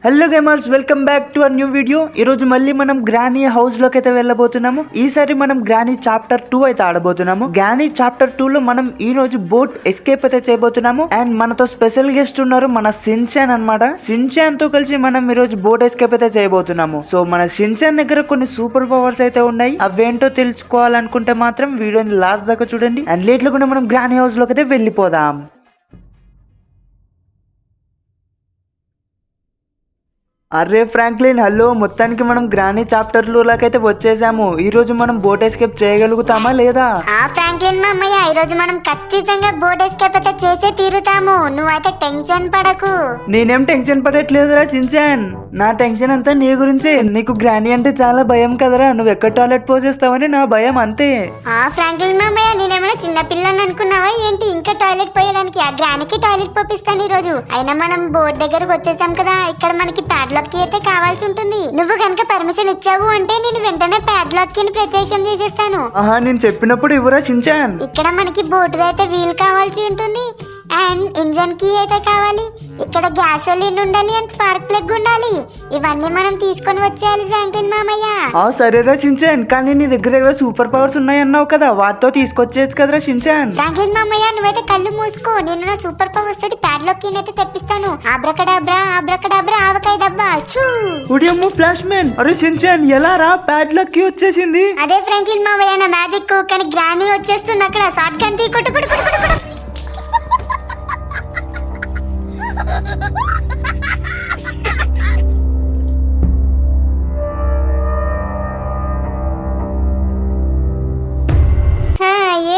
Hello gamers, welcome back to a new video. ఈ రోజు మళ్ళీ మనం గ్రానీ హౌస్ లోకి అయితే వెళ్ళబోతున్నాము. ఈసారి మనం గ్రానీ చాప్టర్ 2 అయితే ఆడబోతున్నాము. గ్రానీ చాప్టర్ 2 లో మనం ఈ రోజు బోట్ ఎస్కేప్ అయితే చేయబోతున్నాము. అండ్ మనతో స్పెషల్ గెస్ట్ ఉన్నారు, మన షిన్చాన్ అన్నమాట. షిన్చాన్ తో కలిసి మనం ఈ రోజు బోట్ ఎస్కేప్ అయితే చేయబోతున్నాము. సో మన షిన్చాన్ దగ్గర కొన్ని సూపర్ పవర్స్ అయితే ఉన్నాయి. అవేంటో తెలుసుకోవాలనుకుంటే మాత్రం వీడియోని లాస్ట్ దాకా చూడండి. అండ్ లేట్ కూడా మనం గ్రానీ హౌస్ లోకి అయితే వెళ్ళిపోదాం. అరే ఫ్రాంక్లిన్, హలో. మొత్తానికి మనం గ్రానీ చాప్టర్ లోకైతే వచ్చేసాము. ఈ రోజు మనం బోట్ ఎస్కేప్ చేయగలుగుతామా లేదా? ఫ్రాంక్లిన్ మామయ్య, ఈ రోజు మనం ఖచ్చితంగా బోట్ ఎస్కేప్ అయితే చేసే తీరుతాము. నువ్వైతే టెన్షన్ పడకు. నేనేం టెన్షన్ పడట్లేదురా షిన్చాన్. నా టెన్షన్ అంతా నీ గురించే. నీకు గ్రానీ అంటే చాలా భయం కదరా. నువ్వు ఎక్కడ టాయిలెట్ పోసేస్తావని నా భయం అంతే. ఫ్రాంక్లిన్ మామయ్య, నేనేమైనా చిన్న పిల్లని అనుకున్నావా ఏంటి? ఇంకా టాయిలెట్ పోయడానికి ఆ గ్రానీకి టాయిలెట్ పోపిస్తాను ఈ రోజు. అయినా మనం బోట్ దగ్గరకు వచ్చేసాం కదా, ఇక్కడ మనకి ప్యాడ్లాక్ కి అయితే కావాల్సి ఉంటుంది. నువ్వు కనుక పర్మిషన్ ఇచ్చావు అంటే నేను వెంటనే ప్యాడ్లాక్ కి ప్రత్యక్షం చేసేస్తాను. నేను చెప్పినప్పుడు ఇవ్వరా షిన్చాన్. ఇక్కడ మనకి బోట్ అయితే వీల్ కావాల్సి ఉంటుంది. అండ్ ఇంజన్ కి అయితే కావాలి. ఇక్కడ గ్యాసోలిన్ ఉండాలి అండ్ స్పార్క్ ప్లగ్ ఉండాలి. ఇవన్నీ మనం తీసుకొని వచ్చేయాలి ఫ్రాంక్లిన్ మామయ్య. సరేరా షిన్చాన్, కానీ నీ దగ్గర ఏవో సూపర్ పవర్స్ ఉన్నాయన్నావు కదా, వాటితో తీసుకొచ్చేయచ్చు కదరా షిన్చాన్. ఫ్రాంక్లిన్ మామయ్య, నువ్వైతే కళ్ళు మూసుకో. నేను నా సూపర్ పవర్స్ తోటి ప్యాడ్లాక్ కి అయితే తెప్పిస్తాను. ఆబ్రకడాబ్రా ఆబ్రకడాబ్రా ఆవకాయ దబ్బా చూ. ఉడియమ్ము ఫ్లాష్ మ్యాన్. అరే షిన్చాన్, ఎలా రా ప్యాడ్లాక్ కి వచ్చేసింది? అదే ఫ్రాంక్లిన్ మామయ్య, నా మ్యాజిక్. కానీ గ్రానీ వచ్చేస్తుంది అక్కడ. షార్ట్ గన్ తీ, కొట్టు కొట్టు కొట్టు కొట్టు.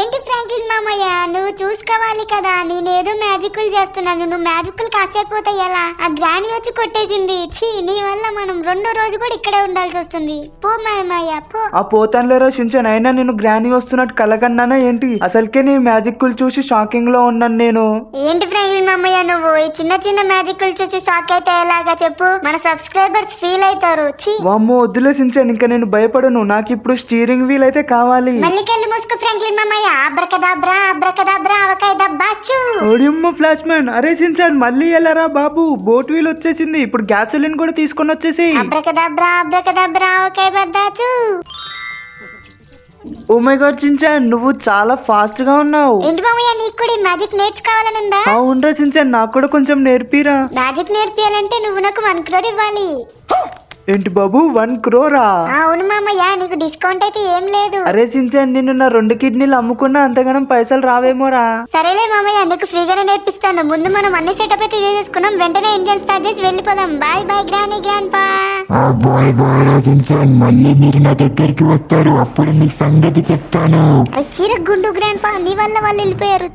ఏంటి ఫ్రాంక్లిన్ మామయ్య, నువ్వు చూసుకోవాలి కదా, నేనేదో మ్యాజిక్లు చేస్తున్నాను. నువ్వు మ్యాజిక్లు కాసేపోతాయి ఎలా? ఆ గ్రానీ వచ్చి కొట్టేసింది. ఛీ, నీ వల్ల మనం 2 రోజు కూడా ఇక్కడే ఉండాల్సి వస్తుంది. పో మామయ్య పో. పోతానులేరా షిన్చాన్. అయినా నేను గ్రానీ వస్తున్నట్టు కలకన్నానా ఏంటి? అసలుకే నీ మ్యాజిక్లు చూసి షాకింగ్ లో ఉన్నాను నేను. ఏంటి ఫ్రాంక్లిన్ మామయ్య, నువ్వు ఈ చిన్న చిన్న మ్యాజిక్లు చూసి షాక్ అయితే ఎలాగా చెప్పు? మన సబ్స్క్రైబర్స్ ఫీల్ అవుతారు. వామ్మో, వద్దులే షిన్చాన్, ఇంకా నేను భయపడను. నాకు ఇప్పుడు స్టీరింగ్ వీల్ అయితే కావాలి. మళ్ళీ కళ్ళు మూసుకో ఫ్రాంక్లిన్ మామయ్య. ఆబ్రకడాబ్రా ఆబ్రకడాబ్రా ఆవకాయ దబ్బా చూ. ఓడియమ్మ ఫ్లాష్ మ్యాన్. అరే షిన్చాన్, మళ్ళీ ఎలారా బాబు? బోట్ వీల్ వచ్చేసింది. ఇప్పుడు గ్యాసోలిన్ కూడా తీసుకొని వచ్చేసి. ఆబ్రకడాబ్రా ఆబ్రకడాబ్రా ఆవకాయ బద్దా చూ. ఓ మై గాడ్ షిన్చాన్, నువ్వు చాలా ఫాస్ట్ గా ఉన్నావు. ఏంటి మామయ్య, నీకు కూడా మ్యాజిక్ నేర్చుకోవాలనుందా? అవునరా షిన్చాన్, నాకు కూడా కొంచెం నేర్పిరా. మ్యాజిక్ నేర్పియాలంటే నువ్వు నాకు 1 crore ఇవ్వాలి. ఏంటి బాబు, 1 crore? అవును మామయ్య, నీకు డిస్కౌంట్ అయితే ఏం లేదు. అరే షిన్చాన్, నిన్ను నా 2 కిడ్నీలు అమ్ముకున్నా అంతగానం పైసలు రావేమోరా. సరేలే మామయ్య, నీకు ఫ్రీగానే నేర్పిస్తాను. ముందు మనం అన్ని సెటప్ అయితే చేసేసుకున్నాం. వెంటనే ఇంజన్ స్టార్ట్ చేసి వెళ్ళిపోదాం. బాయ్ బాయ్ గ్రానీ గ్రాండ్ పా. బాయ్ బాయ్ రాజించాన్, మళ్ళీ మీరు నా దగ్గరికి వస్తారు, అప్పుడు మీ సంగతి చెప్తాను. చీర గుండు గ్రాండ్ పా, నీ వల్ల వాళ్ళు వెళ్ళిపోయారు.